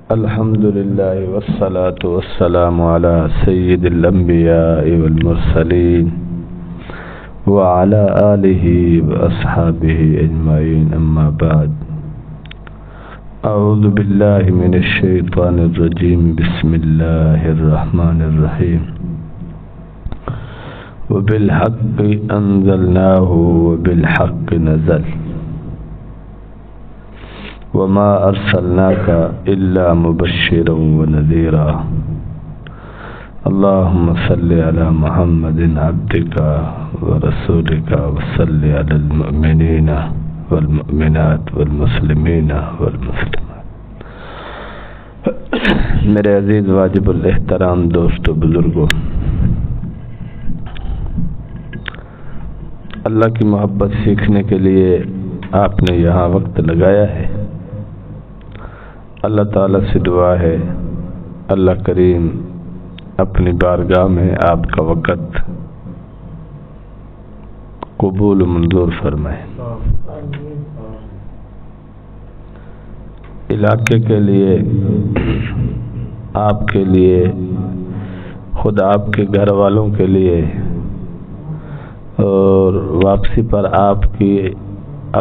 الحمد لله والصلاة والسلام على سيد الأنبياء والمرسلين وعلى آله وأصحابه أجمعين، أما بعد. أعوذ بالله من الشيطان الرجيم. بسم الله الرحمن الرحيم. وبالحق أنزلناه وبالحق نزل وما أرسلناك إلا مبشرا ونذيرا. اللهم صل على محمد عبدك ورسولك وصل على المؤمنين والمؤمنات والمسلمین والمسلمات. میرے عزیز واجب الاحترام دوستو بزرگوں، اللہ کی محبت سیکھنے کے لیے آپ نے یہاں وقت لگایا ہے. اللہ تعالیٰ سے دعا ہے اللہ کریم اپنی بارگاہ میں آپ کا وقت قبول و منظور فرمائے. علاقے کے لیے، آپ کے لیے، خود آپ کے گھر والوں کے لیے، اور واپسی پر آپ کی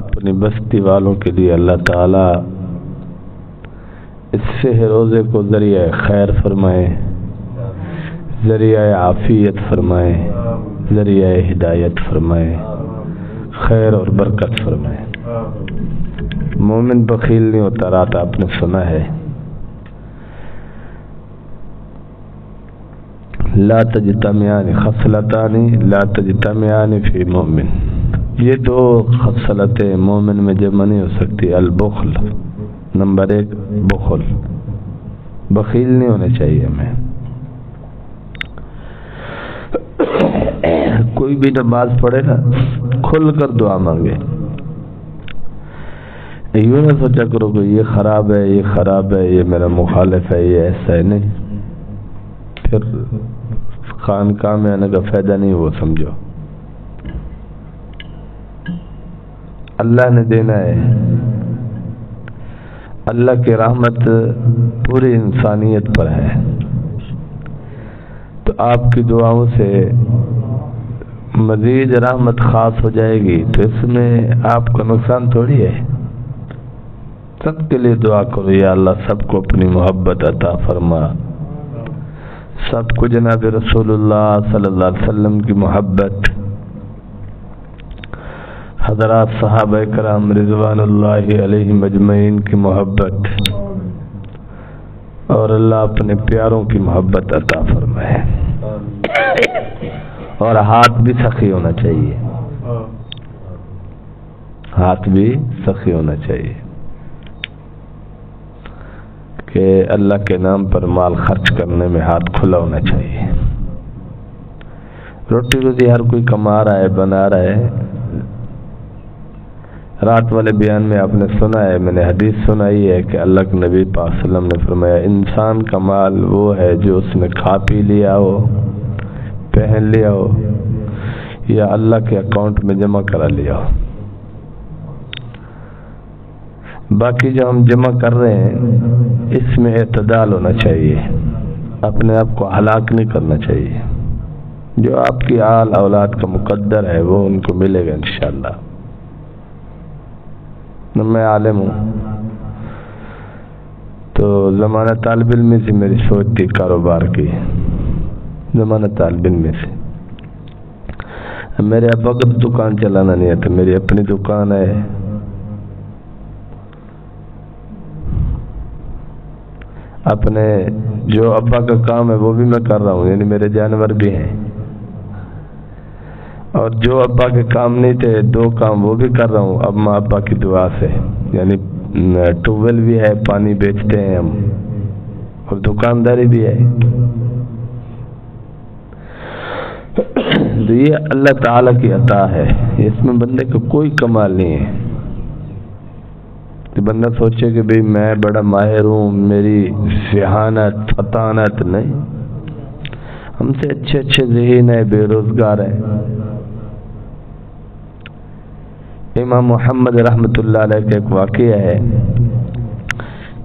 اپنی بستی والوں کے لیے اللہ تعالیٰ اس سے روزے کو ذریعہ خیر فرمائے، ذریعہ عافیت فرمائے، ذریعہ ہدایت فرمائے، خیر اور برکت فرمائے. مومن بخیل نہیں ہوتا، رات آپ نے سنا ہے لا تجتمعان خصلتان لا تجتمعان فی مومن. یہ دو خصلتیں مومن میں جمع نہیں ہو سکتی. البخل، نمبر 1 بخل، بخیل نہیں ہونا چاہیے ہمیں. کوئی بھی نماز پڑھے نا کھل کر دعا مانگے. یوں نہ سوچا کرو کہ یہ خراب ہے، یہ خراب ہے، یہ میرا مخالف ہے، یہ ایسا ہے. نہیں، پھر خانقاہ میں آنے کا فائدہ نہیں. وہ سمجھو اللہ نے دینا ہے. اللہ کی رحمت پوری انسانیت پر ہے، تو آپ کی دعاؤں سے مزید رحمت خاص ہو جائے گی. تو اس میں آپ کو نقصان تھوڑی ہے. سب کے لیے دعا کرو، یا اللہ سب کو اپنی محبت عطا فرما، سب کو جناب رسول اللہ صلی اللہ علیہ وسلم کی محبت، حضرات صحابہ کرام رضوان اللہ علیہم اجمعین کی محبت، اور اللہ اپنے پیاروں کی محبت عطا فرمائے. اور ہاتھ بھی سخی ہونا چاہیے، ہاتھ بھی سخی ہونا چاہیے کہ اللہ کے نام پر مال خرچ کرنے میں ہاتھ کھلا ہونا چاہیے. روٹی روزی ہر کوئی کما رہا ہے، بنا رہا ہے. رات والے بیان میں آپ نے سنا ہے، میں نے حدیث سنائی ہے کہ اللہ کے نبی پاک صلی اللہ علیہ وسلم نے فرمایا انسان کا مال وہ ہے جو اس نے کھا پی لیا ہو، پہن لیا ہو، یا اللہ کے اکاؤنٹ میں جمع کرا لیا ہو. باقی جو ہم جمع کر رہے ہیں اس میں اعتدال ہونا چاہیے، اپنے آپ کو ہلاک نہیں کرنا چاہیے. جو آپ کی آل اولاد کا مقدر ہے وہ ان کو ملے گا انشاءاللہ. میں عالم ہوں تو زمانہ طالب علم سے میری سوچ تھی کاروبار کی. زمانہ طالب علم سے میرے ابا کو دکان چلانا نہیں ہے، تو میری اپنی دکان ہے. اپنے جو ابا کا کام ہے وہ بھی میں کر رہا ہوں، یعنی میرے جانور بھی ہیں. اور جو ابا کے کام نہیں تھے 2 کام وہ بھی کر رہا ہوں اب ماں ابا کی دعا سے. یعنی ٹویل بھی ہے، پانی بیچتے ہیں ہم، اور دکانداری بھی ہے. تو یہ اللہ تعالیٰ کی عطا ہے، اس میں بندے کا کوئی کمال نہیں ہے. کہ بندہ سوچے کہ بھئی میں بڑا ماہر ہوں، میری ذہانت فطانت. نہیں، ہم سے اچھے اچھے ذہین ہے، بے روزگار ہے. امام محمد رحمۃ اللہ علیہ کا ایک واقعہ ہے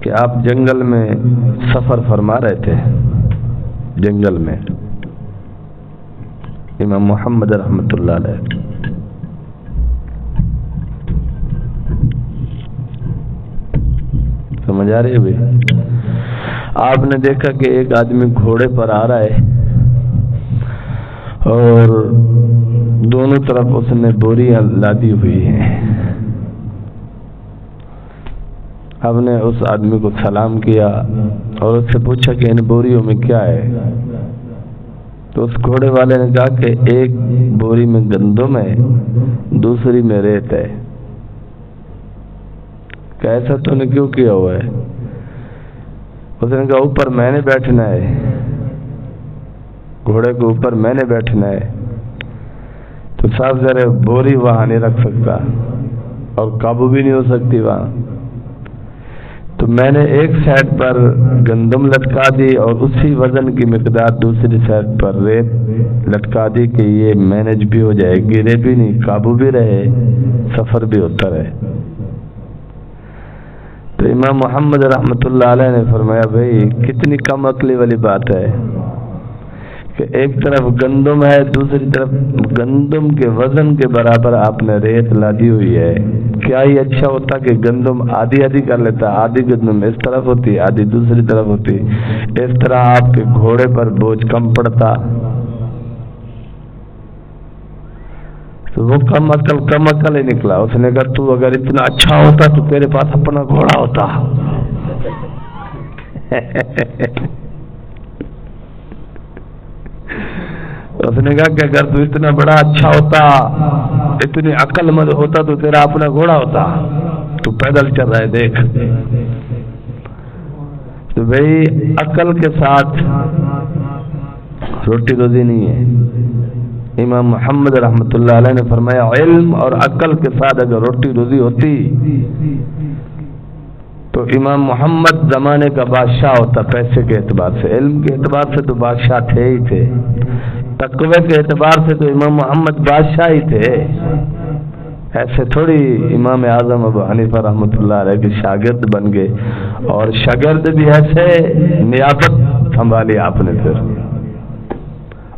کہ آپ جنگل میں سفر فرما رہے تھے، جنگل میں امام محمد رحمۃ اللہ علیہ، سمجھ آ رہی ہے بھائی؟ آپ نے دیکھا کہ ایک آدمی گھوڑے پر آ رہا ہے اور دونوں طرف اس نے بوریاں لادی ہوئی ہیں۔ آپ نے اس آدمی کو سلام کیا اور اس سے پوچھا کہ ان بوریوں میں کیا ہے؟ تو اس گھوڑے والے نے کہا کہ ایک بوری میں گندم ہے، دوسری میں ریت ہے۔ کہ ایسا تو نے کیوں کیا ہوا ہے؟ اس نے کہا اوپر میں نے بیٹھنا ہے، گھوڑے کے اوپر میں نے بیٹھنا ہے، تو صاحب ذرا بوری وہاں نہیں رکھ سکتا اور قابو بھی نہیں ہو سکتی وہاں، تو میں نے ایک سائڈ پر گندم لٹکا دی اور اسی وزن کی مقدار دوسری سائڈ پر ریت لٹکا دی کہ یہ مینج بھی ہو جائے، گرے بھی نہیں، قابو بھی رہے، سفر بھی ہوتا رہے۔ تو امام محمد رحمۃ اللہ علیہ نے فرمایا بھائی کتنی کم عقلی والی بات ہے کہ ایک طرف گندم ہے، دوسری طرف گندم کے وزن کے برابر آپ نے ریت لادی ہوئی ہے۔ کیا ہی اچھا ہوتا کہ گندم آدھی آدھی کر لیتا، آدھی گندم اس طرف ہوتی، آدھی دوسری طرف ہوتی، اس طرح آپ کے گھوڑے پر بوجھ کم پڑتا۔ تو وہ کم عقل ہی نکلا۔ اس نے کہا تو اگر اتنا اچھا ہوتا تو تیرے پاس اپنا گھوڑا ہوتا۔ اس نے کہا کہ اگر تو اتنا بڑا اچھا ہوتا، اتنی عقل مند ہوتا تو تیرا اپنا گھوڑا ہوتا، تو پیدل چل رہا ہے دیکھ۔ تو بھائی عقل کے ساتھ روٹی روزی نہیں ہے۔ امام محمد رحمۃ اللہ علیہ نے فرمایا علم اور عقل کے ساتھ اگر روٹی روزی ہوتی تو امام محمد زمانے کا بادشاہ ہوتا، پیسے کے اعتبار سے، علم کے اعتبار سے تو بادشاہ تھے ہی تھے، تقوی کے اعتبار سے تو امام محمد بادشاہ ہی تھے۔ ایسے تھوڑی امام اعظم ابو حنیفہ رحمۃ اللہ علیہ کے شاگرد بن گئے، اور شاگرد بھی ایسے نیابت سنبھالی آپ نے پھر،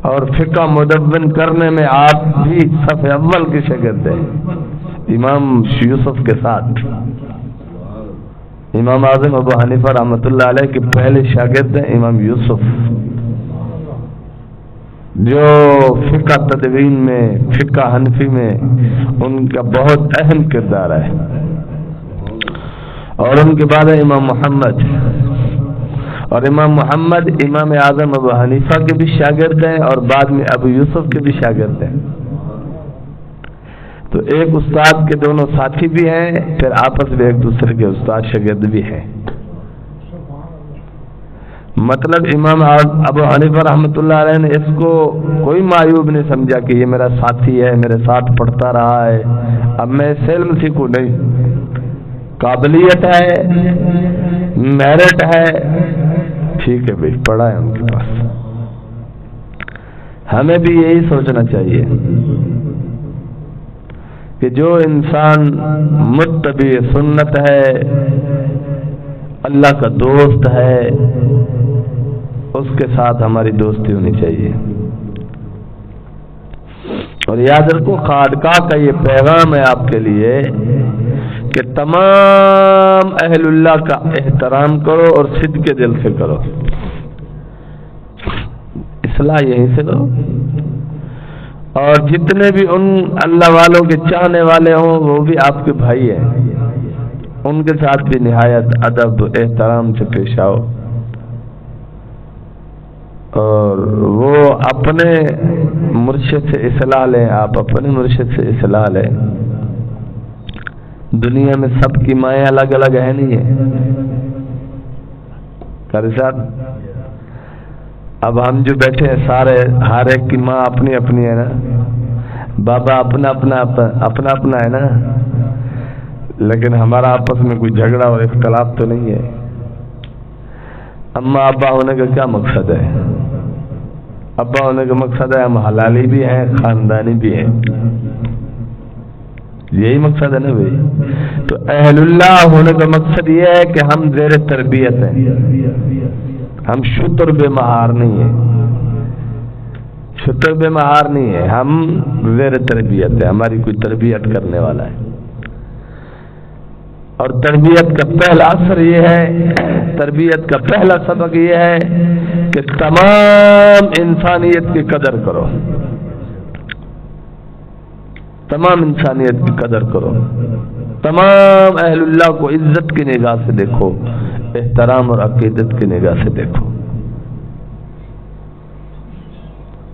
اور فقہ مدون کرنے میں آپ بھی صف اول کے شاگرد ہیں امام یوسف کے ساتھ۔ امام اعظم ابو حنیفہ رحمۃ اللہ علیہ کے پہلے شاگرد ہیں امام یوسف، جو فقہ تدوین میں، فقہ حنفی میں ان کا بہت اہم کردار ہے۔ اور ان کے بعد ہے امام محمد، اور امام محمد امام اعظم ابو حنیفہ کے بھی شاگرد ہیں اور بعد میں ابو یوسف کے بھی شاگرد ہیں۔ تو ایک استاد کے دونوں ساتھی بھی ہیں، پھر آپس میں ایک دوسرے کے استاد شاگرد بھی ہیں۔ مطلب امام ابو حنیفہ رحمۃ اللہ علیہ نے اس کو کوئی معیوب نہیں سمجھا کہ یہ میرا ساتھی ہے، میرے ساتھ پڑھتا رہا ہے، اب میں اس علم سیکھوں، نہیں، قابلیت ہے، میرٹ ہے، ٹھیک ہے بھائی پڑھا ہے ان کے پاس۔ ہمیں بھی یہی سوچنا چاہیے کہ جو انسان متبع سنت ہے، اللہ کا دوست ہے، اس کے ساتھ ہماری دوستی ہونی چاہیے۔ اور یاد رکھو خانقاہ کا یہ پیغام ہے آپ کے لیے کہ تمام اہل اللہ کا احترام کرو اور صدق کے دل سے کرو، اصلاح یہیں سے کرو، اور جتنے بھی ان اللہ والوں کے چاہنے والے ہوں وہ بھی آپ کے بھائی ہیں، ان کے ساتھ بھی نہایت ادب احترام سے پیش آؤ، اور وہ اپنے مرشد سے اصلاح لیں، آپ اپنے مرشد سے اصلاح لیں۔ دنیا میں سب کی مائیں الگ الگ ہے نہیں ہے قاری صاحب، اب ہم جو بیٹھے ہیں سارے، ہر ایک کی ماں اپنی اپنی ہے نا، بابا اپنا اپنا ہے نا، لیکن ہمارا آپس میں کوئی جھگڑا اور اختلاف تو نہیں ہے۔ اما ابا ہونے کا کیا مقصد ہے؟ ابا ہونے کا مقصد ہے ہم حلالی بھی ہیں، خاندانی بھی ہیں۔ یہی مقصد ہے نا بھائی. تو اہل اللہ ہونے کا مقصد یہ ہے کہ ہم زیر تربیت ہیں، ہم شتر بے مہار نہیں ہیں، شتر بے مہار نہیں ہے، ہم زیر تربیت ہے، ہماری کوئی تربیت کرنے والا ہے. اور تربیت کا پہلا اثر یہ ہے، تربیت کا پہلا سبق یہ ہے کہ تمام انسانیت کی قدر کرو، تمام انسانیت کی قدر کرو، تمام اہل اللہ کو عزت کی نگاہ سے دیکھو، احترام اور عقیدت کی نگاہ سے دیکھو.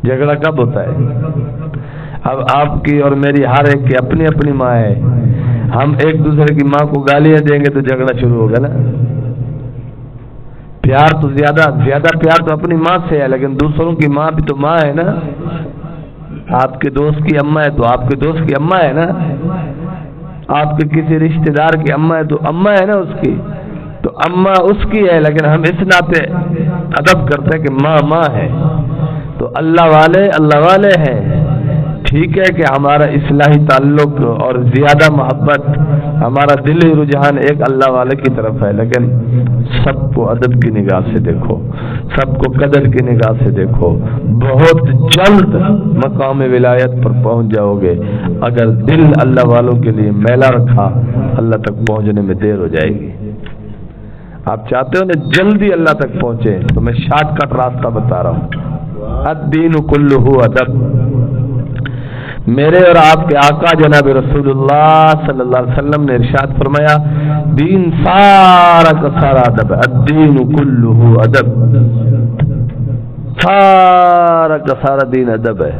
جھگڑا کب ہوتا ہے؟ اب آپ کی اور میری ہر ایک کی اپنی اپنی ماں ہے، ہم ایک دوسرے کی ماں کو گالیاں دیں گے تو جھگڑا شروع ہوگا نا. پیار تو زیادہ پیار تو اپنی ماں سے ہے، لیکن دوسروں کی ماں بھی تو ماں ہے نا. آپ کے دوست کی اماں ہے تو آپ کے دوست کی اماں ہے نا، آپ کے کسی رشتہ دار کی اماں ہے تو اماں ہے نا اس کی، تو اماں اس کی ہے، لیکن ہم اس ناطے ادب کرتے ہیں کہ ماں ماں ہے. تو اللہ والے ہیں. ٹھیک ہے کہ ہمارا اصلاحی تعلق اور زیادہ محبت، ہمارا دلی رجحان ایک اللہ والے کی طرف ہے، لیکن سب کو ادب کی نگاہ سے دیکھو، سب کو قدر کی نگاہ سے دیکھو. بہت جلد مقام ولایت پر پہنچ جاؤ گے. اگر دل اللہ والوں کے لیے میلا رکھا، اللہ تک پہنچنے میں دیر ہو جائے گی. آپ چاہتے ہو نا جلدی اللہ تک پہنچے، تو میں شارٹ کٹ راستہ بتا رہا ہوں. الدین کلہ ادب. میرے اور آپ کے آقا جناب رسول اللہ صلی اللہ علیہ وسلم نے ارشاد فرمایا، دین سارا کا سارا ادب ہے. الدین کلہ ادب. سارا کا سارا دین ادب ہے.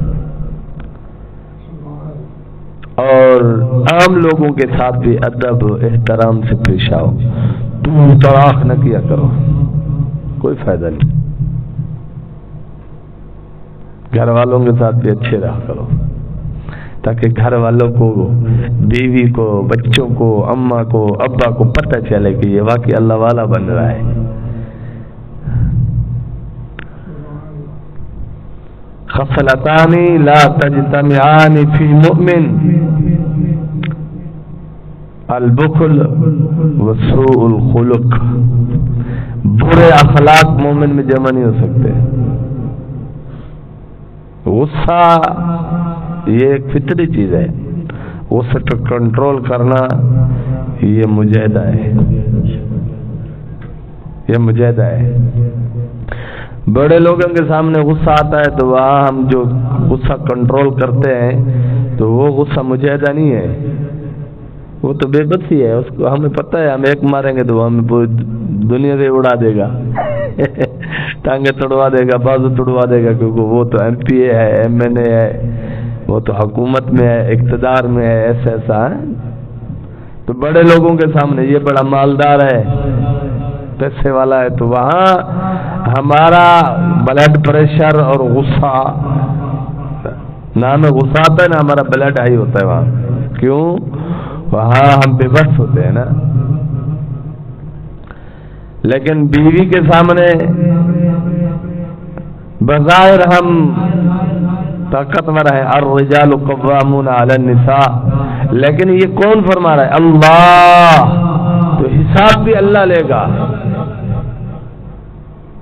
اور عام لوگوں کے ساتھ بھی ادب احترام سے پیش آؤ. دور تراخ نہ کیا کرو، کوئی فائدہ نہیں. گھر والوں کے ساتھ بھی اچھے رہا کرو، تاکہ گھر والوں کو، بیوی کو، بچوں کو، اماں کو، ابا کو پتہ چلے کہ یہ واقعی اللہ والا بن رہا ہے. خصلتان لا تجتمعان فی مؤمن، البخل وسوء الخلق. برے اخلاق مومن میں جمع نہیں ہو سکتے. غصہ یہ ایک فطری چیز ہے، غصے کو کنٹرول کرنا یہ مجاہدہ ہے، یہ مجاہدہ ہے. بڑے لوگوں کے سامنے غصہ آتا ہے تو وہاں ہم جو غصہ کنٹرول کرتے ہیں تو وہ غصہ مجاہدہ نہیں ہے، وہ تو بے بسی ہے. اس کو ہمیں پتہ ہے ہم ایک ماریں گے تو ہمیں پوری دنیا سے اڑا دے گا، ٹانگیں توڑوا دے گا، بازو توڑوا دے گا، کیونکہ وہ تو ایم پی اے ہے، ایم این اے ہے، وہ تو حکومت میں ہے، اقتدار میں ہے، ایسا ہے. تو بڑے لوگوں کے سامنے یہ بڑا مالدار ہے، پیسے والا ہے، تو وہاں ہمارا بلڈ پریشر اور غصہ، نہ ہمیں غصہ آتا ہے نہ ہمارا بلڈ ہائی ہوتا ہے وہاں. کیوں؟ وہاں ہم بے بس ہوتے ہیں نا. لیکن بیوی کے سامنے بظاہر ہم طاقتور ہیں، الرجال قوامون علی النساء، لیکن یہ کون فرما رہا ہے؟ اللہ. تو حساب بھی اللہ لے گا.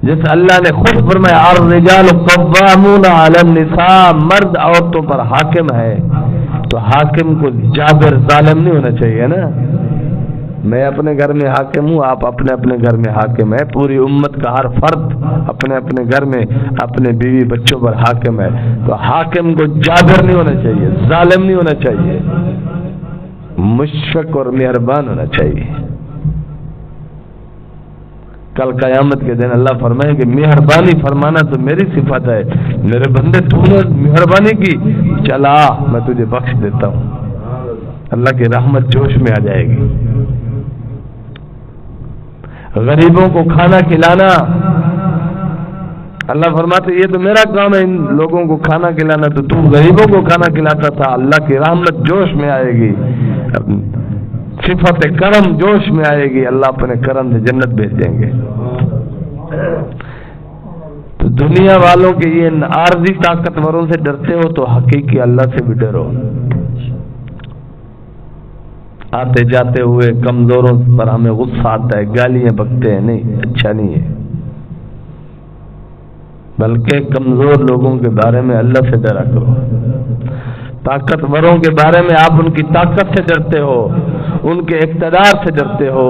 جس اللہ نے خود فرمایا الرجال قوامون علی النساء، مرد عورتوں پر حاکم ہے، تو حاکم کو جابر ظالم نہیں ہونا چاہیے نا. میں اپنے گھر میں حاکم ہوں، آپ اپنے اپنے گھر میں حاکم ہے. پوری امت کا ہر فرد اپنے اپنے گھر میں اپنے بیوی بچوں پر حاکم ہے، تو حاکم کو جابر نہیں ہونا چاہیے، ظالم نہیں ہونا چاہیے، مشفق اور مہربان ہونا چاہیے. کل قیامت کے دن اللہ فرمائے کہ مہربانی فرمانا تو میری صفت ہے، میرے بندے تو نے مہربانی کی، چلا میں تجھے بخش دیتا ہوں. اللہ کی رحمت جوش میں آ جائے گی. غریبوں کو کھانا کھلانا، اللہ فرماتے یہ تو میرا کام ہے ان لوگوں کو کھانا کھلانا، تو تم غریبوں کو کھانا کھلاتا تھا، اللہ کی رحمت جوش میں آئے گی، صفت کرم جوش میں آئے گی، اللہ اپنے کرم سے جنت بھیج دیں گے. تو دنیا والوں کے یہ عارضی طاقتوروں سے ڈرتے ہو تو حقیقی اللہ سے بھی ڈرو. آتے جاتے ہوئے کمزوروں پر ہمیں غصہ آتا ہے، گالیاں بکتے ہیں، نہیں، اچھا نہیں ہے۔ بلکہ کمزور لوگوں کے بارے میں اللہ سے ڈرا کرو، طاقتوروں کے بارے میں آپ ان کی طاقت سے ڈرتے ہو، ان کے اقتدار سے ڈرتے ہو،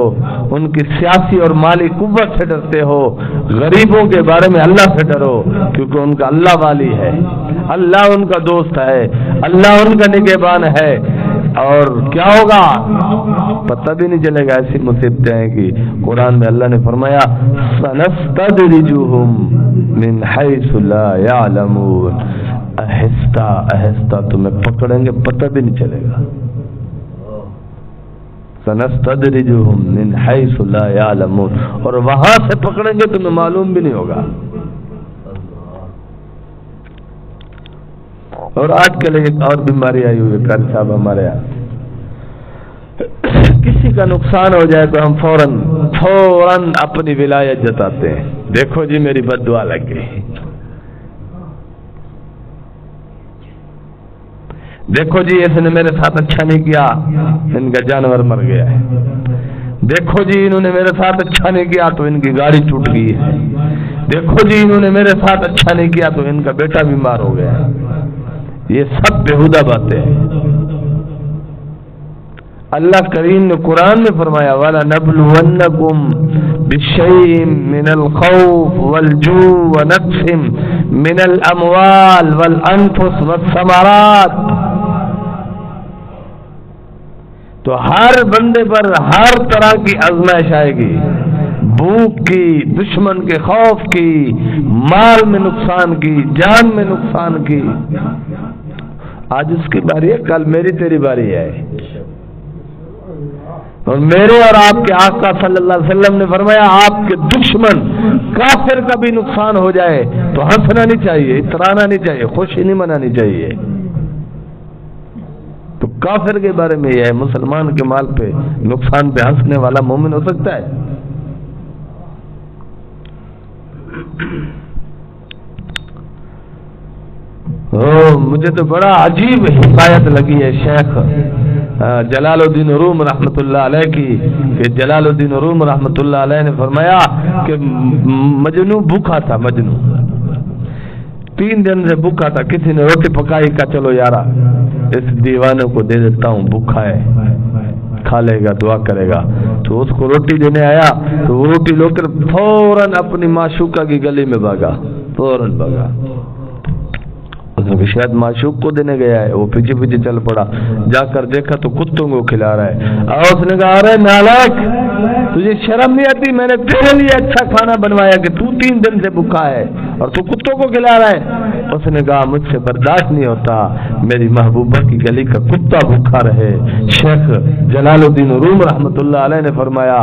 ان کی سیاسی اور مالی قوت سے ڈرتے ہو۔ غریبوں کے بارے میں اللہ سے ڈرو، کیونکہ ان کا اللہ والی ہے، اللہ ان کا دوست ہے، اللہ ان کا نگہبان ہے۔ اور کیا ہوگا پتہ بھی نہیں چلے گا، ایسی مصیبتیں ہیں کہ قرآن میں اللہ نے فرمایا سنستدرجهم من حیث لا یعلمون، آہستہ آہستہ تمہیں پکڑیں گے، پتہ بھی نہیں چلے گا۔ سنستدرجهم من حیث لا یعلمون، اور وہاں سے پکڑیں گے تمہیں معلوم بھی نہیں ہوگا۔ اور آج کل ایک اور بیماری آئی ہوئی ہے قاری صاحب ہمارے یہاں، کسی کا نقصان ہو جائے تو ہم فوراً اپنی ولایت جتاتے ہیں، دیکھو جی میری بد دعا لگ گئی، دیکھو جی اس نے میرے ساتھ اچھا نہیں کیا، ان کا جانور مر گیا ہے، دیکھو جی انہوں نے میرے ساتھ اچھا نہیں کیا تو ان کی گاڑی ٹوٹ گئی ہے، دیکھو جی انہوں نے میرے ساتھ اچھا نہیں کیا تو ان کا بیٹا بیمار ہو گیا ہے۔ یہ سب بےہودہ باتیں ہیں۔ اللہ کریم نے قرآن میں فرمایا وَلَنَبْلُوَنَّكُمْ بِشَيْءٍ مِّنَ الْخَوْفِ وَالْجُوعِ وَنَقْصٍ مِّنَ الْأَمْوَالِ وَالْأَنفُسِ وَالثَّمَرَاتِ، تو ہر بندے پر ہر طرح کی آزمائش آئے گی، بھوک کی، دشمن کے خوف کی، مال میں نقصان کی، جان میں نقصان کی۔ آج اس کی باری ہے، کل میری تیری باری ہے، اور میرے اور آپ کے آقا صلی اللہ علیہ وسلم نے فرمایا آپ کے دشمن کافر کا بھی نقصان ہو جائے تو ہنسنا نہیں چاہیے، اترانا نہیں چاہیے، خوشی نہیں منانی چاہیے۔ تو کافر کے بارے میں یہ ہے، مسلمان کے مال پہ نقصان پہ ہنسنے والا مومن ہو سکتا ہے؟ مجھے تو بڑا عجیب حکایت لگی ہے شیخ جلال الدین روم رحمۃ اللہ علیہ کی، کہ جلال الدین روم رحمۃ اللہ علیہ نے فرمایا کہ مجنو بھوکا تھا، مجنو 3 دن سے بھوکا تھا، کسی نے روٹی پکائی، کہا چلو یارا اس دیوانے کو دے دیتا ہوں، بھوکا ہے، کھا لے گا، دعا کرے گا۔ تو اس کو روٹی دینے آیا تو وہ روٹی لے کر فوراً اپنی معشوقہ کی گلی میں بھاگا، فوراً بھاگا۔ اس نے شاید معشوق کو دینے گیا ہے، وہ پیچھے پیچھے چل پڑا، جا کر دیکھا تو کتوں کو کھلا رہا ہے، اور اس نے کہا ارے نالائق، تجھے شرم نہیں آتی؟ میں نے تیرے لیے اچھا کھانا بنوایا کہ تو 3 دن سے بھوکا ہے اور تو کتوں کو کھلا رہا ہے۔ اس نے کہا مجھ سے برداشت نہیں ہوتا میری محبوبہ کی گلی کا کتا بھوکا رہے۔ شیخ جلال الدین روم رحمۃ اللہ علیہ نے فرمایا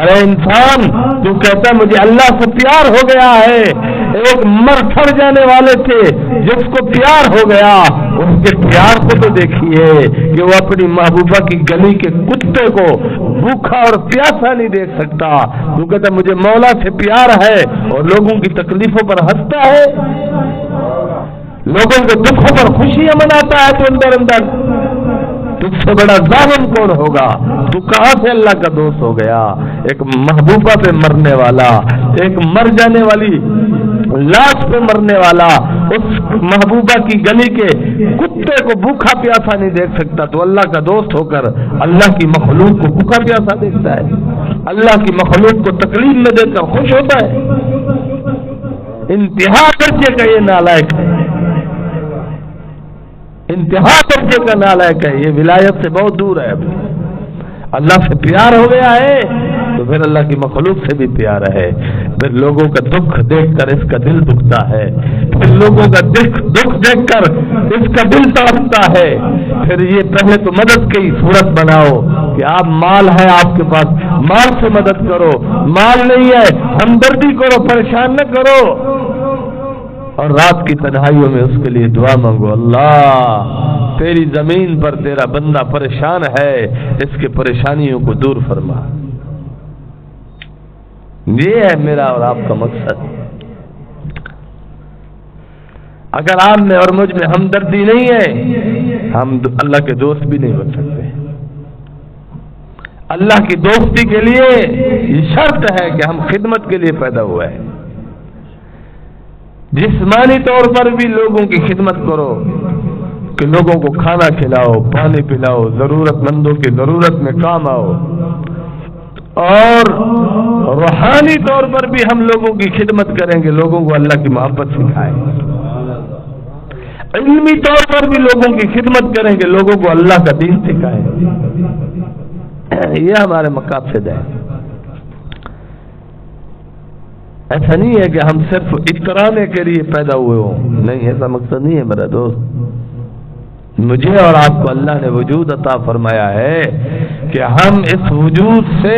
ارے انسان، تو کہتا مجھے اللہ سے پیار ہو گیا ہے، ایک مر پھڑ جانے والے تھے جس کو پیار ہو گیا، ان کے پیار کو تو دیکھیے کہ وہ اپنی محبوبہ کی گلی کے کتے کو بھوکا اور پیاسا نہیں دیکھ سکتا، تو کہتا مجھے مولا سے پیار ہے اور لوگوں کی تکلیفوں پر ہنستا ہے، لوگوں کے دکھوں پر خوشیاں مناتا ہے، تو اندر اندر تجھ سے بڑا ظالم کون ہوگا؟ تو کہاں سے اللہ کا دوست ہو گیا؟ ایک محبوبہ پہ مرنے والا، ایک مر جانے والی لاش پہ مرنے والا اس محبوبہ کی گلی کے کتے کو بھوکا پیاسا نہیں دیکھ سکتا، تو اللہ کا دوست ہو کر اللہ کی مخلوق کو بھوکا پیاسا دیکھتا ہے، اللہ کی مخلوق کو تکلیف میں دیکھ کر خوش ہوتا ہے۔ انتہا درجے کا یہ نالائق ہے، انتہا درجے کا نالائق ہے، یہ ولایت سے بہت دور ہے۔ ابھی اللہ سے پیار ہو گیا ہے تو پھر اللہ کی مخلوق سے بھی پیار ہے، پھر لوگوں کا دکھ دیکھ کر اس کا دل دکھتا ہے، پھر لوگوں کا دکھ دیکھ کر اس کا دل تڑپتا ہے۔ پھر یہ پہلے تو مدد کی صورت بناؤ کہ آپ مال ہے آپ کے پاس، مال سے مدد کرو، مال نہیں ہے ہمدردی کرو، پریشان نہ کرو، اور رات کی تنہائیوں میں اس کے لیے دعا مانگو، اللہ تیری زمین پر تیرا بندہ پریشان ہے، اس کے پریشانیوں کو دور فرما۔ یہ ہے میرا اور آپ کا مقصد۔ اگر آپ میں اور مجھ میں ہمدردی نہیں ہے، ہم اللہ کے دوست بھی نہیں بن سکتے۔ اللہ کی دوستی کے لیے یہ شرط ہے کہ ہم خدمت کے لیے پیدا ہوئے ہیں. جسمانی طور پر بھی لوگوں کی خدمت کرو کہ لوگوں کو کھانا کھلاؤ، پانی پلاؤ، ضرورت مندوں کی ضرورت میں کام آؤ. اور روحانی طور پر بھی ہم لوگوں کی خدمت کریں گے، لوگوں کو اللہ کی محبت سکھائیں. علمی طور پر بھی لوگوں کی خدمت کریں گے، لوگوں کو اللہ کا دین سکھائیں. یہ ہمارے مقاصد ہے. ایسا نہیں ہے کہ ہم صرف اترانے کے لیے پیدا ہوئے ہوں، نہیں، ایسا مقصد نہیں ہے میرا دوست. مجھے اور آپ کو اللہ نے وجود عطا فرمایا ہے کہ ہم اس وجود سے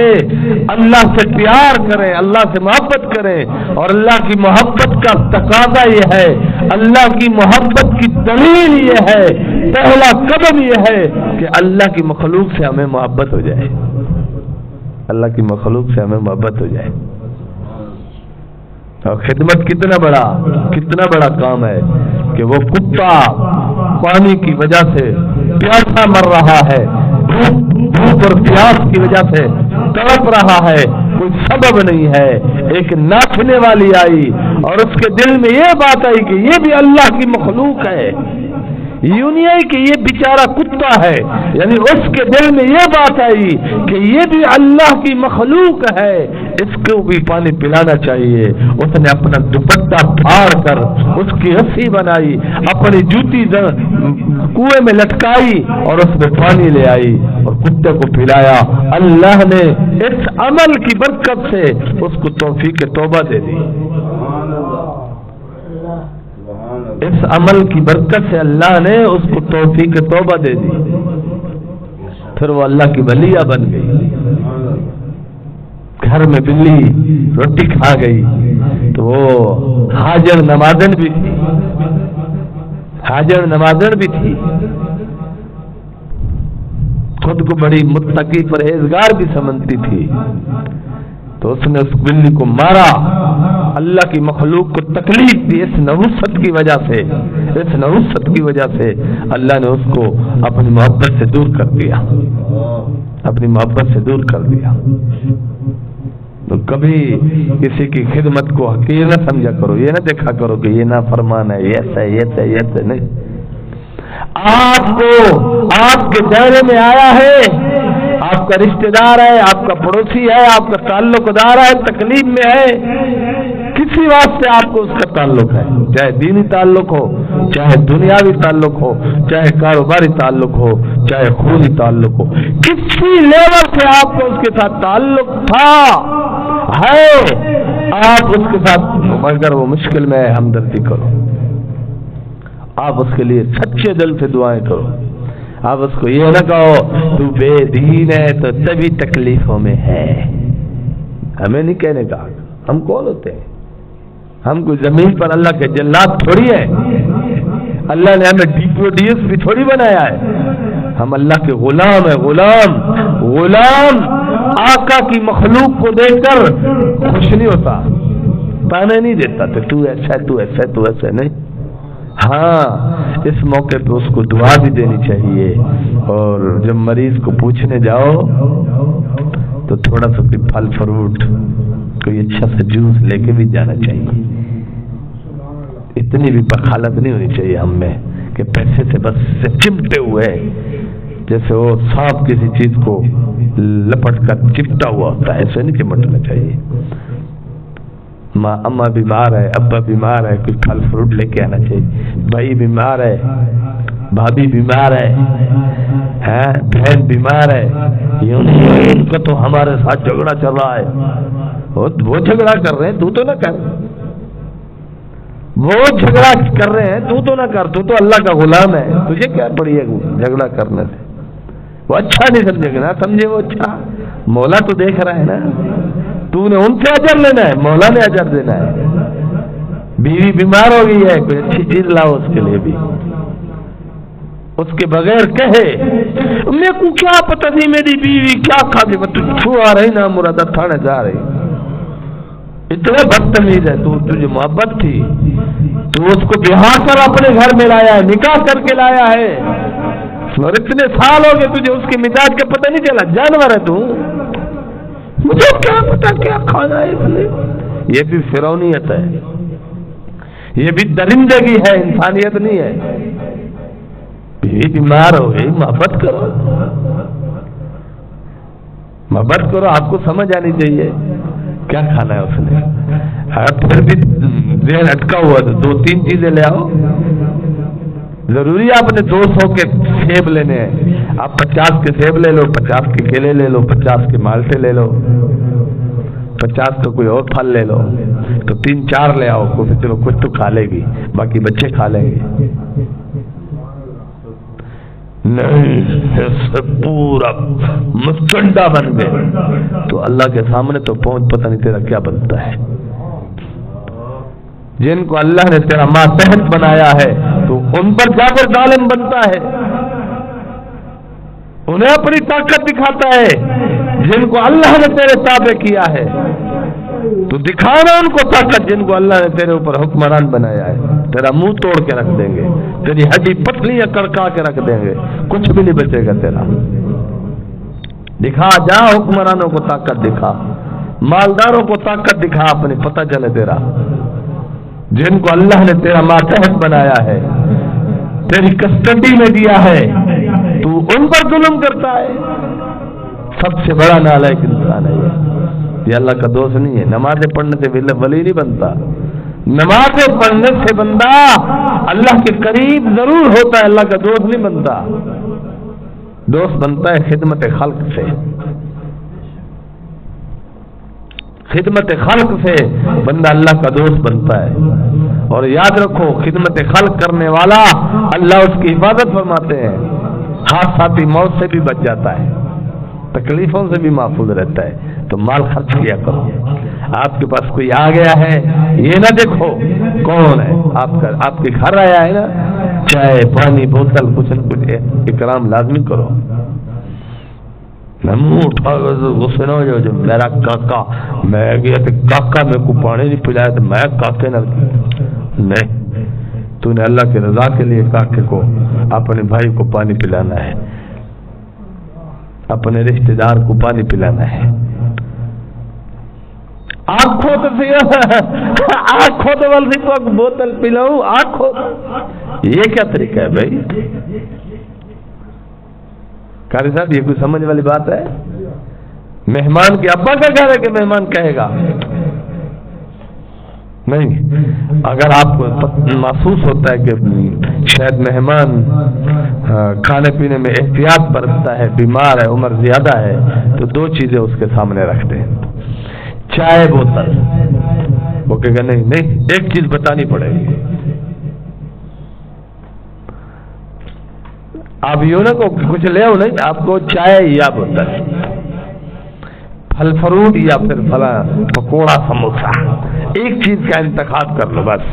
اللہ سے پیار کریں، اللہ سے محبت کریں. اور اللہ کی محبت کا تقاضا یہ ہے، اللہ کی محبت کی دلیل یہ ہے، پہلا قدم یہ ہے کہ اللہ کی مخلوق سے ہمیں محبت ہو جائے. اللہ کی مخلوق سے ہمیں محبت ہو جائے. اور خدمت کتنا بڑا کام ہے کہ وہ کتا پانی کی وجہ سے پیاسا مر رہا ہے، بھوک اور پیاس کی وجہ سے تڑپ رہا ہے، کوئی سبب نہیں ہے. ایک ناچنے والی آئی اور اس کے دل میں یہ بات آئی کہ یہ بھی اللہ کی مخلوق ہے. یوں نہیں ہے کہ یہ بیچارہ کتا ہے، یعنی اس کے دل میں یہ بات آئی کہ یہ بھی اللہ کی مخلوق ہے، اس کو بھی پانی پلانا چاہیے. اس نے اپنا دوپٹہ پھاڑ کر اس کی رسی بنائی، اپنی جوتی کنویں میں لٹکائی اور اس میں پانی لے آئی اور کتے کو پلایا. اللہ نے اس عمل کی برکت سے اس کو توفیق توبہ دے دی. اس عمل کی برکت سے اللہ نے اس کو توفیق توبہ دے دی. پھر وہ اللہ کی ولیہ بن گئی. گھر میں بلی روٹی کھا گئی تو وہ حاجر نمازن بھی تھی، خود کو بڑی متقی پرہیزگار بھی سمجھتی تھی. تو اس نے اس بلی کو مارا، اللہ کی مخلوق کو تکلیف دی. اس نحوست کی وجہ سے اللہ نے اس کو اپنی محبت سے دور کر دیا. تو کبھی کسی کی خدمت کو حقیر نہ سمجھا کرو، یہ نہ دیکھا کرو کہ یہ نافرمان ہے، یہ نہیں. آپ کے دائرے میں آیا ہے، آپ کا رشتہ دار ہے، آپ کا پڑوسی ہے، آپ کا تعلق دار ہے، تکلیف میں ہے، کسی واسطے آپ کو اس کا تعلق ہے، چاہے دینی تعلق ہو، چاہے دنیاوی تعلق ہو، چاہے کاروباری تعلق ہو، چاہے خونی تعلق ہو، کسی لیول سے آپ کو اس کے ساتھ تعلق ہے، آپ اس کے ساتھ اگر وہ مشکل میں ہے ہمدردی کرو. آپ اس کے لیے سچے دل سے دعائیں کرو. آپ اس کو یہ نہ کہو تو بے دین ہے تو تبھی تکلیفوں میں ہے. ہمیں نہیں کہنے کا، ہم کون ہوتے ہیں؟ ہم کوئی زمین پر اللہ کے جلات تھوڑی ہے. اللہ نے ہمیں DPO بھی تھوڑی بنایا ہے. ہم اللہ کے غلام ہیں. غلام آقا کی مخلوق کو دیکھ کر خوش نہیں ہوتا، تانے نہیں دیتا تو ایسا نہیں. ہاں، اس موقع پہ اس کو دعا بھی دینی چاہیے. اور جب مریض کو پوچھنے جاؤ تو تھوڑا سا کوئی پھل فروٹ، کوئی اچھا سا جوس لے کے بھی جانا چاہیے. اتنی بھی بخالت نہیں ہونی چاہیے ہم میں کہ پیسے سے بس چمٹے ہوئے، جیسے وہ سانپ کسی چیز کو لپٹ کر چپٹا ہوا ہوتا ہے، ایسے نہیں چمٹنا چاہیے. اماں بیمار ہے، ابا بیمار ہے، کوئی پھل فروٹ لے کے آنا چاہیے. بھائی بیمار ہے، بھابھی بیمار ہے، بہن بیمار ہے. ان کا تو ہمارے ساتھ جھگڑا چل رہا ہے. وہ جھگڑا کر رہے ہیں تو نہ کر. وہ جھگڑا کر رہے ہیں تو نہ کر. تو اللہ کا غلام ہے، تجھے کیا پڑی ہے جھگڑا کرنے سے؟ وہ اچھا نہیں سمجھے گا، نہ سمجھے وہ اچھا. مولا تو دیکھ رہا ہے نا، تو نے ان سے اجر لینا ہے، مولا نے اجر دینا ہے. بیوی بیمار ہو گئی ہے، کوئی اچھی چیز لاؤ اس کے لیے بھی. اس کے بغیر کہے میرے کو کیا پتہ نہیں میری بیوی کیا کھا گئی، تو چھوا رہی نا مراد تھانے جا رہی. اتنا بدتمیز ہے. تجھے محبت تھی تو اس کو بہا کر اپنے گھر میں لایا ہے، نکاح کر کے لایا ہے. اور اتنے سال ہو گئے تجھے اس کے مزاج کا پتہ نہیں چلا، جانور ہے تو مجھے کیا پتا کیا کھانا ہے اس نے۔ یہ بھی فرعونیت ہے، یہ بھی درندگی ہے، انسانیت نہیں ہے۔ بیوی بیمار ہو گئی، محبت کرو، محبت کرو، آپ کو سمجھ آنی چاہیے کیا کھانا ہے اس نے۔ پھر بھی ذہن اٹکا ہوا تو 2-3 چیزیں لے آؤ۔ ضروری آپ نے 200 کے سیب لینے ہیں، آپ 50 کے سیب لے لو، 50 کے کیلے لے لو، 50 کے مالٹے لے لو، 50 کا کوئی اور پھل لے لو، تو 3-4 لے آؤ، چلو کچھ تو کھا لے گی، باقی بچے کھا لیں گے۔ نہیں، ایسے پورا مستنڈا بن گئے تو اللہ کے سامنے تو پہنچ پتہ نہیں تیرا کیا بنتا ہے۔ جن کو اللہ نے تیرا ماتحت بنایا ہے تو ان پر جا کر ظالم بنتا ہے، انہیں اپنی طاقت دکھاتا ہے۔ جن کو اللہ نے تیرے تابع کیا ہے تو دکھانا ان کو طاقت، جن کو اللہ نے تیرے اوپر حکمران بنایا ہے تیرا منہ توڑ کے رکھ دیں گے، تیری ہڈی پتلیاں کڑکا کے رکھ دیں گے، کچھ بھی نہیں بچے گا تیرا۔ دکھا، جا حکمرانوں کو طاقت دکھا، مالداروں کو طاقت دکھا، اپنی پتہ چلے تیرا۔ جن کو اللہ نے تیرا ماتحت بنایا ہے، تیری کسٹڈی میں دیا ہے، تو ان پر ظلم کرتا ہے۔ سب سے بڑا نالائق انسان ہے یہ اللہ کا دوست نہیں ہے۔ نمازیں پڑھنے سے ولی نہیں بنتا، نمازیں پڑھنے سے بندہ اللہ کے قریب ضرور ہوتا ہے، اللہ کا دوست نہیں بنتا۔ دوست بنتا ہے خدمت خلق سے، خدمت خلق سے بندہ اللہ کا دوست بنتا ہے۔ اور یاد رکھو، خدمت خلق کرنے والا اللہ اس کی حفاظت فرماتے ہیں، حادثاتی موت سے بھی بچ جاتا ہے، تکلیفوں سے بھی محفوظ رہتا ہے۔ تو مال خرچ کیا کرو۔ آپ کے پاس کوئی آ گیا ہے، یہ نہ دیکھو کون ہے، آپ کے گھر آیا ہے نا، چائے پانی بوتل کچھ نہ کچھ اکرام لازمی کرو۔ منہ اٹھا غصے نہ ہو جاؤ، جو میرا کاکا، میں گیا تو کاکا میرے کو پانی نہیں پلایا تو میں کاکے نہ، نہیں، تو نے اللہ کی رضا کے لیے کاکے کو، اپنے بھائی کو پانی پلانا ہے، اپنے رشتہ دار کو پانی پلانا ہے۔ آنکھوں تو آنکھوں تو بلدی کو بوتل پلاؤں، آنکھوں، یہ کیا طریقہ ہے بھائی؟ قاری صاحب یہ کوئی سمجھ والی بات ہے؟ مہمان کے ابا کا گھر ہے کہ مہمان کہے گا؟ نہیں۔ اگر آپ کو محسوس ہوتا ہے کہ شاید مہمان کھانے پینے میں احتیاط برتتا ہے، بیمار ہے، عمر زیادہ ہے، تو 2 چیزیں اس کے سامنے رکھ دیں، چائے بوتل۔ وہ کہے گا نہیں نہیں، ایک چیز بتانی پڑے گی، آپ یوں نہ کو کچھ لے آؤ، نہیں، آپ کو چائے یا بوتل، پھل فروٹ یا پھر فلاں پکوڑا سموسا، ایک چیز کا انتخاب کر لو بس۔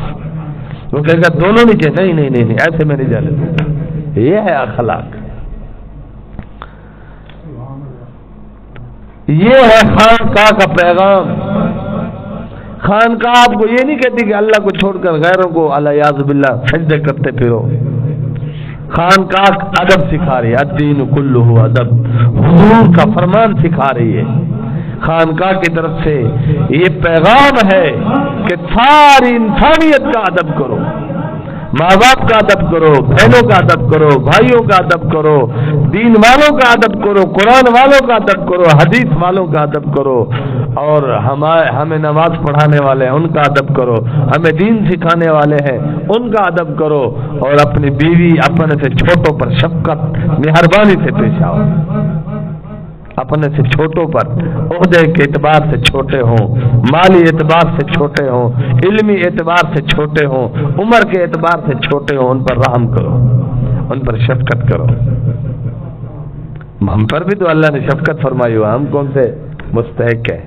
وہ کہے گا دونوں نہیں چاہیے، نہیں نہیں نہیں، ایسے میں نہیں جانے۔ یہ ہے اخلاق، یہ ہے خانقاہ کا پیغام۔ خانقاہ آپ کو یہ نہیں کہتی کہ اللہ کو چھوڑ کر غیروں کو الیاذ باللہ سجدے کرتے پھرو۔ خانقاہ ادب سکھا رہی ہے، الدین کلہ ادب، حضور کا فرمان سکھا رہی ہے۔ خانقاہ کی طرف سے یہ پیغام ہے کہ ساری انسانیت کا ادب کرو، ماں باپ کا ادب کرو، بہنوں کا ادب کرو، بھائیوں کا ادب کرو، دین والوں کا ادب کرو، قرآن والوں کا ادب کرو، حدیث والوں کا ادب کرو، اور ہمیں نماز پڑھانے والے ہیں ان کا ادب کرو، ہمیں دین سکھانے والے ہیں ان کا ادب کرو، اور اپنی بیوی اپنے سے چھوٹوں پر شفقت مہربانی سے پیش آؤ۔ اپنے سے چھوٹوں پر، عہدے کے اعتبار سے چھوٹے ہوں، مالی اعتبار سے چھوٹے ہوں، علمی اعتبار سے چھوٹے ہوں، عمر کے اعتبار سے چھوٹے ہوں، ان پر رحم کرو، ان پر شفقت کرو۔ ہم پر بھی تو اللہ نے شفقت فرمائی ہوا، ہم کون سے مستحق ہیں؟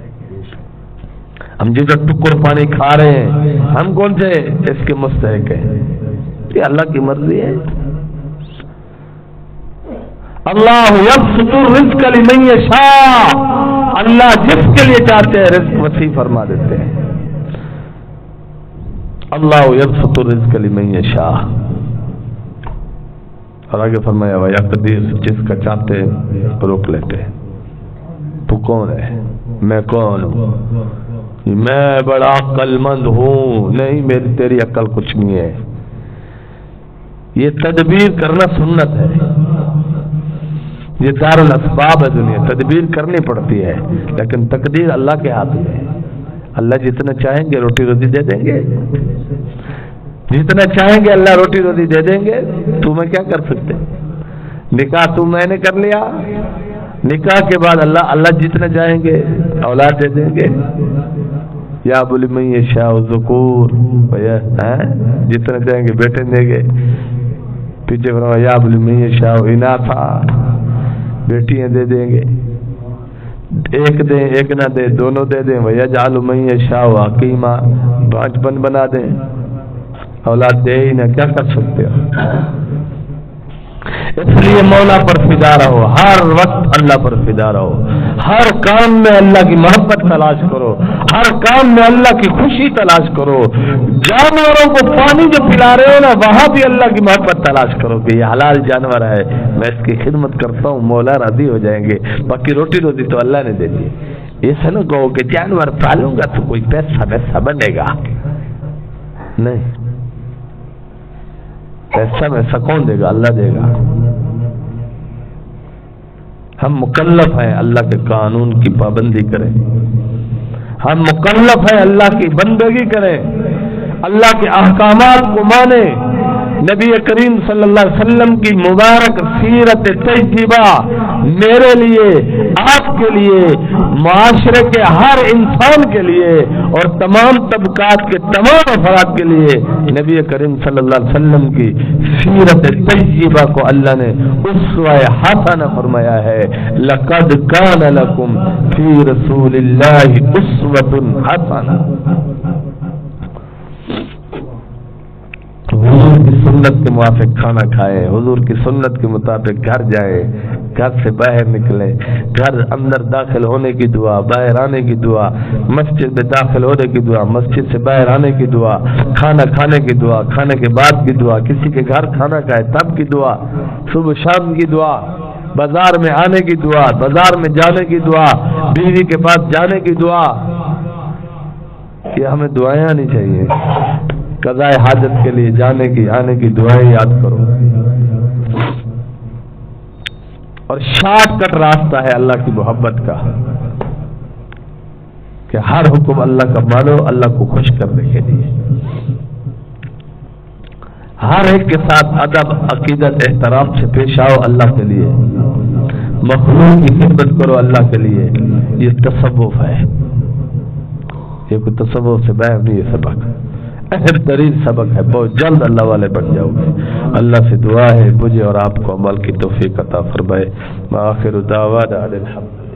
ہم جو ٹکر پانی کھا رہے ہیں، ہم کون سے اس کے مستحق ہیں؟ یہ اللہ کی مرضی ہے۔ اللہ یبسط الرزق لمن یشاء، اللہ جس کے لیے چاہتے ہیں رزق وسیع فرما دیتے ہیں۔ اللہ یبسط الرزق لمن یشاء، اور آگے فرمایا وَيَقْدِرُ، جس کا چاہتے روک لیتے۔ تو کون ہے؟ میں کون ہوں؟ میں بڑا عقل مند ہوں؟ نہیں، میری تیری عقل کچھ نہیں ہے۔ یہ تدبیر کرنا سنت ہے، یہ دار الاسباب ہے دنیا، تدبیر کرنی پڑتی ہے، لیکن تقدیر اللہ کے ہاتھ میں ہے۔ اللہ جتنا چاہیں گے روٹی روزی دے دیں گے، جتنا چاہیں گے اللہ روٹی روزی دے دیں گے۔ تمہیں کیا کر سکتے؟ نکاح میں نے کر لیا، نکاح کے بعد اللہ جتنا چاہیں گے اولاد دے دیں گے۔ یا بولی میں یہ شاہ ذکور، جتنا چاہیں گے بیٹے دیں گے۔ پیچھے فرمایا یا بولی میں یہ شاہ اناثا، بیٹیاں دے دیں گے۔ ایک دیں ایک نہ دیں، دونوں دے دیں۔ وَيَجْعَلُ مَن يَشَاءُ عَقِيمًا، بچپن بنا دیں، اولاد دے ہی نہ، کیا کر سکتے ہو؟ اس لیے مولا پر فدا رہو، ہر وقت اللہ پر فدا رہو، ہر کام میں اللہ کی محبت تلاش کرو، ہر کام میں اللہ کی خوشی تلاش کرو۔ جانوروں کو پانی جو پلا رہے ہو نا، وہاں بھی اللہ کی محبت تلاش کرو کہ یہ حلال جانور ہے، میں اس کی خدمت کرتا ہوں، مولا راضی ہو جائیں گے۔ باقی روٹی روزی تو اللہ نے دے دی۔ ایسا نہ کہو کہ جانور پالوں گا تو کوئی پیسہ بنے گا، نہیں، پیسہ کون دے گا؟ اللہ دے گا۔ ہم مکلف ہیں اللہ کے قانون کی پابندی کریں، ہم مکلف ہیں اللہ کی بندگی کریں، اللہ کے احکامات کو مانیں۔ نبی کریم صلی اللہ علیہ وسلم کی مبارک سیرت طیبہ میرے لیے، آپ کے لیے، معاشرے کے ہر انسان کے لیے اور تمام طبقات کے تمام افراد کے لیے نبی کریم صلی اللہ علیہ وسلم کی سیرت طیبہ کو اللہ نے اسوہ حسنہ فرمایا ہے۔ لقد کان لکم فی رسول اللہ اسوۃ حسنہ۔ حضور کی سنت کے موافق کھانا کھائیں، حضور کی سنت کے مطابق گھر جائیں، گھر سے باہر نکلیں، گھر اندر داخل ہونے کی دعا، باہر آنے کی دعا، مسجد میں داخل ہونے کی دعا، مسجد سے باہر آنے کی دعا، کھانا کھانے کی دعا، کھانے کے بعد کی دعا، کسی کے گھر کھانا کھائے تب کی دعا، صبح شام کی دعا، بازار میں آنے کی دعا، بازار میں جانے کی دعا، بیوی کے پاس جانے کی دعا۔ یہ ہمیں دعائیں آنی چاہیے۔ قضاء حاجت کے لیے جانے کی آنے کی دعائیں یاد کرو۔ اور شارٹ کٹ راستہ ہے اللہ کی محبت کا کہ ہر حکم اللہ کا مانو، اللہ کو خوش کرنے کے لیے، ہر ایک کے ساتھ ادب، عقیدت، احترام سے پیش آؤ اللہ کے لیے، مخلوق کی خدمت کرو اللہ کے لیے۔ یہ تصوف ہے، یہ کوئی تصوف سے باہر نہیں، یہ سبق اہم ترین سبق ہے، بہت جلد اللہ والے بن جاؤ گے۔ اللہ سے دعا ہے مجھے اور آپ کو عمل کی توفیق عطا فرمائے۔ وآخر دعوانا الحمد للہ۔